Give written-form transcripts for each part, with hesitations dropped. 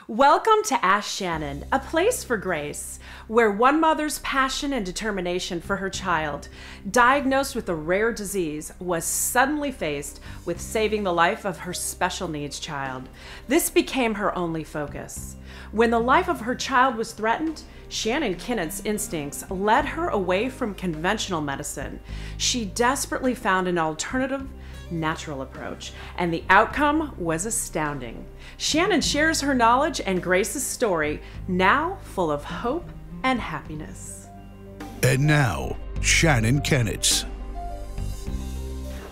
Welcome to Ask Shannon, a place for grace, where one mother's passion and determination for her child, diagnosed with a rare disease, was suddenly faced with saving the life of her special needs child. This became her only focus. When the life of her child was threatened, Shannon Kenitz's instincts led her away from conventional medicine. She desperately found an alternative, natural approach, and the outcome was astounding. Shannon shares her knowledge and Grace's story, now full of hope and happiness. And now, Shannon Kenitz.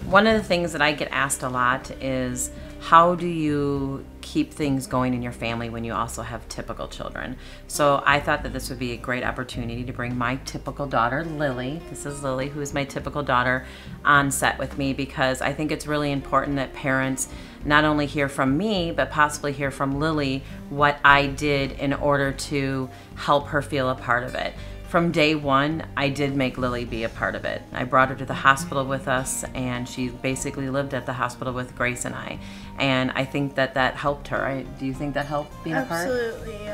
One of the things that I get asked a lot is, how do you keep things going in your family when you also have typical children? So I thought that this would be a great opportunity to bring my typical daughter, Lily. This is Lily, who is my typical daughter, on set with me, because I think it's really important that parents not only hear from me, but possibly hear from Lily what I did in order to help her feel a part of it. From day one, I did make Lily be a part of it. I brought her to the hospital with us, and she basically lived at the hospital with Grace and I. And I think that that helped her. Do you think that helped being a part? Absolutely.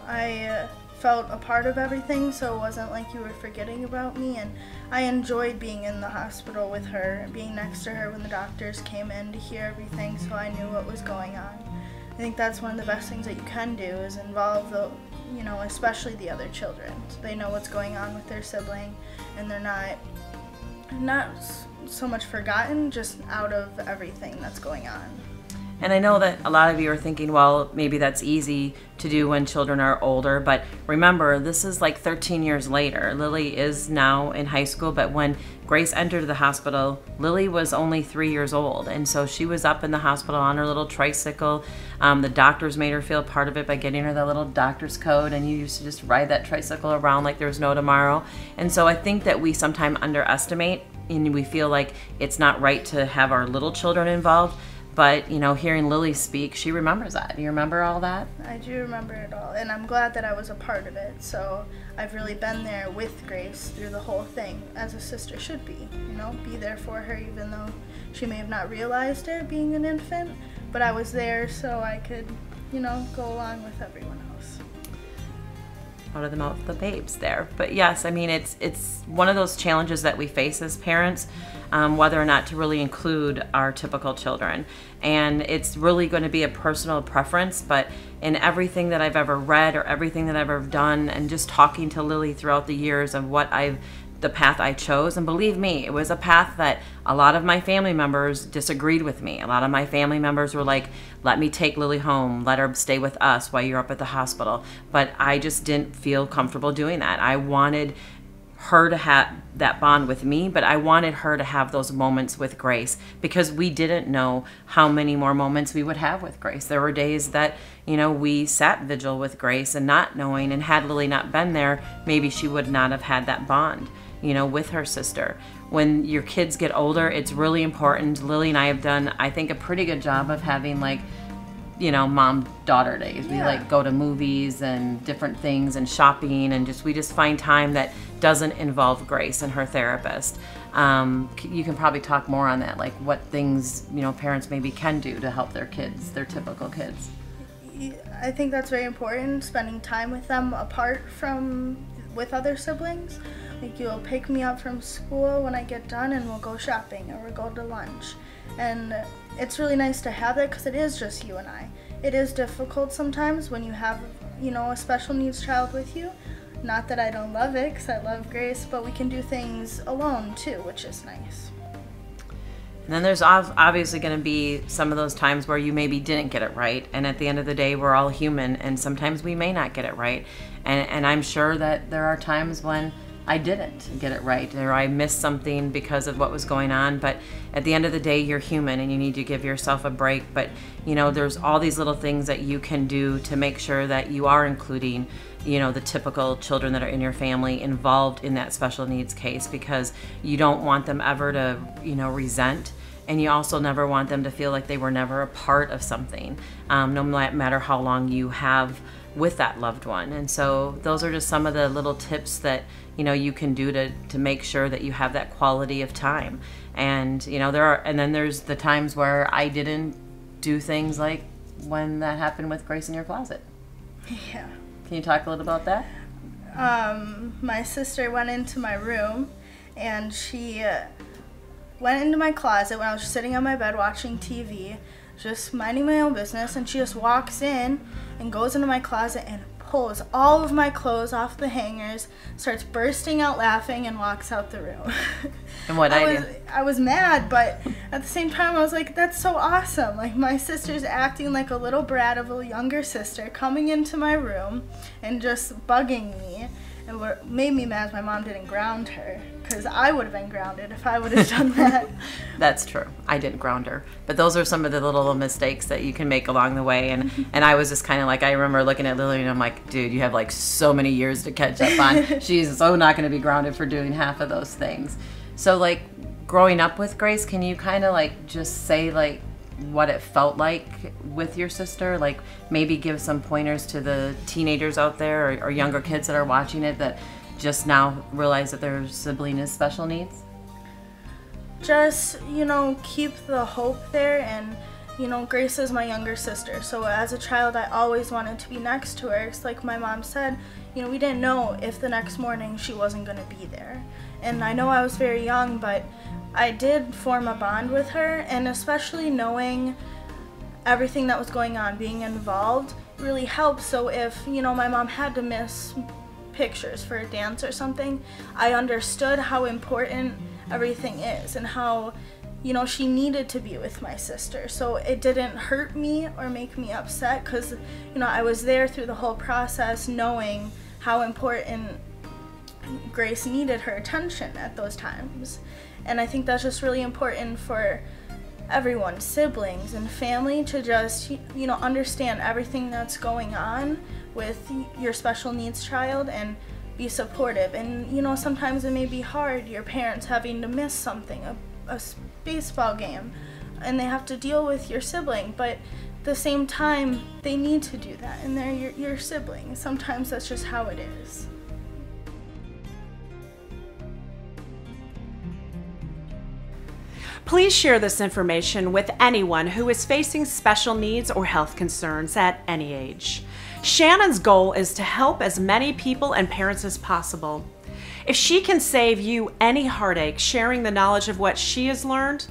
I felt a part of everything, so it wasn't like you were forgetting about me. And I enjoyed being in the hospital with her and being next to her when the doctors came in to hear everything, so I knew what was going on. I think that's one of the best things that you can do, is involve the, especially the other children. So they know what's going on with their sibling, and they're not so much forgotten, just out of everything that's going on. And I know that a lot of you are thinking, well, maybe that's easy to do when children are older, but remember, this is like 13 years later. Lily is now in high school, but when Grace entered the hospital, Lily was only 3 years old, and so she was up in the hospital on her little tricycle. The doctors made her feel part of it by getting her that little doctor's coat, and you used to just ride that tricycle around like there was no tomorrow. And so I think that we sometimes underestimate, and we feel like it's not right to have our little children involved. But, hearing Lily speak, she remembers that. Do you remember all that? I do remember it all, and I'm glad that I was a part of it. So I've really been there with Grace through the whole thing, as a sister should be. Be there for her, even though she may have not realized it being an infant. But I was there so I could, go along with everyone else. Out of the mouth of the babes there. But yes, I mean, it's one of those challenges that we face as parents, whether or not to really include our typical children. And it's really going to be a personal preference, but in everything that I've ever read or everything that I've ever done, and just talking to Lily throughout the years of the path I chose, and believe me, it was a path that a lot of my family members disagreed with me. A lot of my family members were like, let me take Lily home, let her stay with us while you're up at the hospital. But I just didn't feel comfortable doing that. I wanted her to have that bond with me, but I wanted her to have those moments with Grace, because we didn't know how many more moments we would have with Grace. There were days that, we sat vigil with Grace and not knowing, and had Lily not been there, maybe she would not have had that bond, with her sister. When your kids get older, it's really important. Lily and I have done, I think, a pretty good job of having mom-daughter days. Yeah. We go to movies and different things and shopping, and we just find time that doesn't involve Grace and her therapist. You can probably talk more on that, like what things, parents maybe can do to help their kids, their typical kids. I think that's very important, spending time with them apart from with other siblings. Like, you'll pick me up from school when I get done, and we'll go shopping, or we'll go to lunch. And it's really nice to have that, because it is just you and I. It is difficult sometimes when you have, a special needs child with you. Not that I don't love it, because I love Grace, but we can do things alone too, which is nice. And then there's obviously going to be some of those times where you maybe didn't get it right, and at the end of the day, we're all human, and sometimes we may not get it right. And I'm sure that there are times when I didn't get it right, or I missed something because of what was going on. But at the end of the day, you're human, and you need to give yourself a break. But there's all these little things that you can do to make sure that you are including the typical children that are in your family involved in that special needs case, because you don't want them ever to resent, and you also never want them to feel like they were never a part of something, no matter how long you have with that loved one. And so those are just some of the little tips that you can do to make sure that you have that quality of time. And then there's the times where I didn't do things, like when that happened with Grace in your closet. Yeah. Can you talk a little about that? My sister went into my room, and she went into my closet when I was just sitting on my bed watching TV, just minding my own business, and she just walks in and goes into my closet and pulls all of my clothes off the hangers, starts bursting out laughing, and walks out the room. And what I was mad, but at the same time I was like, that's so awesome. Like, my sister's acting like a little brat of a younger sister, coming into my room and just bugging me. And what made me mad is my mom didn't ground her, because I would have been grounded if I would have done that. That's true. I didn't ground her. But those are some of the little mistakes that you can make along the way. And I was just kind of like, I remember looking at Lily and I'm like, dude, you have like so many years to catch up on. She's so not going to be grounded for doing half of those things. So like growing up with Grace, can you kind of like just say like what it felt like with your sister? Like maybe give some pointers to the teenagers out there or younger kids that are watching it that just now realize that their sibling is special needs? Just, keep the hope there, and, Grace is my younger sister, so as a child I always wanted to be next to her. It's like my mom said, we didn't know if the next morning she wasn't going to be there. And I know I was very young, but I did form a bond with her, and especially knowing everything that was going on, being involved, really helped. So if, my mom had to miss pictures for a dance or something, I understood how important everything is and how, she needed to be with my sister. So it didn't hurt me or make me upset, because, I was there through the whole process, knowing how important Grace needed her attention at those times. And I think that's just really important for everyone, siblings and family, to just, understand everything that's going on with your special needs child and be supportive. And, sometimes it may be hard, your parents having to miss something, a baseball game, and they have to deal with your sibling, but at the same time, they need to do that, and they're your sibling. Sometimes that's just how it is. Please share this information with anyone who is facing special needs or health concerns at any age. Shannon's goal is to help as many people and parents as possible. If she can save you any heartache sharing the knowledge of what she has learned,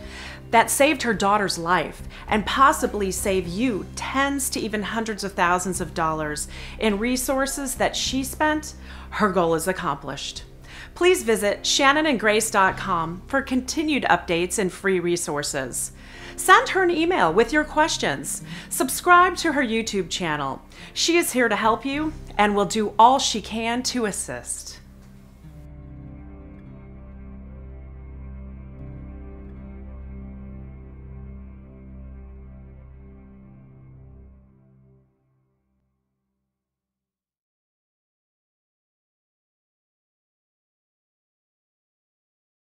that saved her daughter's life and possibly save you tens to even hundreds of thousands of dollars in resources that she spent, her goal is accomplished. Please visit shannonandgrace.com for continued updates and free resources. Send her an email with your questions. Subscribe to her YouTube channel. She is here to help you and will do all she can to assist.